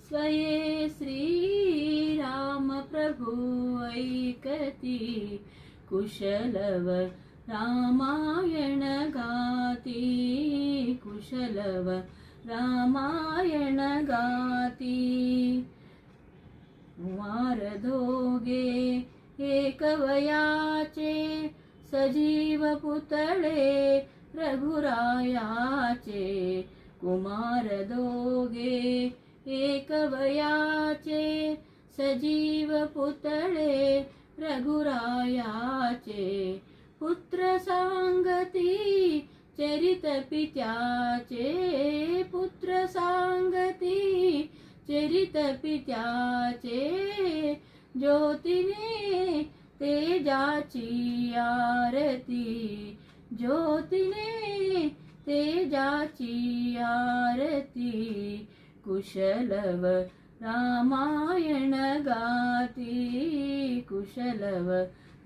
स्वये श्रीराम प्रभु ऐकती कुशलव रामायण गाती कुशलव रामायण गाती कुमार दोघे एक वयाचे सजीव पुतळे रघुरायाचे कुमार दोघे एक वयाचे सजीव पुतळे रघुरायाचे पुत्र सांगती चरित पित्याचे पुत्र सांगती चरित पित्याचे ज्योतीने तेजाची आरती ज्योतीने तेजाची आरती कुशलव रामायण गाती कुशलव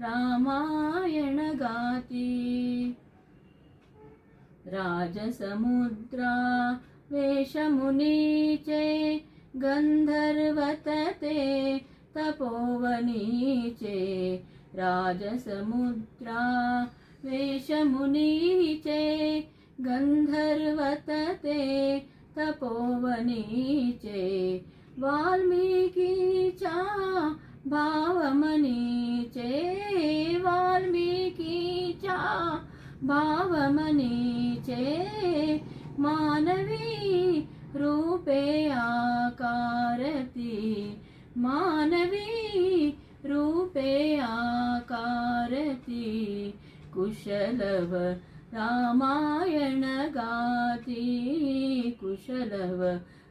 रामायण गाती राजसमुद्रा वेशमुनीचे गंधर्वतते तपोवनीचे राजसमुद्रा वेशमुनीचे गंधर्वतते तपोवनीचे वाल्मिकीच्या भावमनीचे वाल्मिकीच्या भावमनीचे मानवी रूपे आकारती मानवी रूपे आकारती कुशलव रामायण गाती कुशलव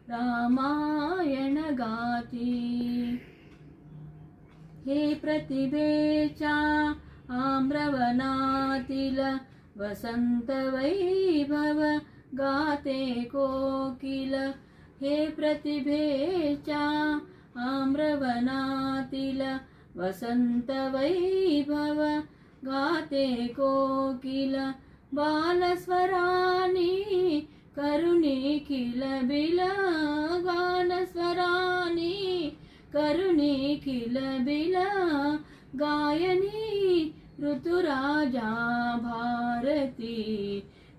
रामायण गाती हे प्रतिभेच्या आम्रवनातील वसंत वैभव गाते कोकिल हे प्रतिभेच्या आम्रवनातील वसंत वैभव गाते कोकिल बालस्वरानी करुणी किलबिल गानस्वरानी करुणी किलबिल गायनी ऋतुराजा भारती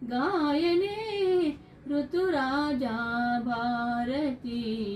गायने ऋतुराजा भारती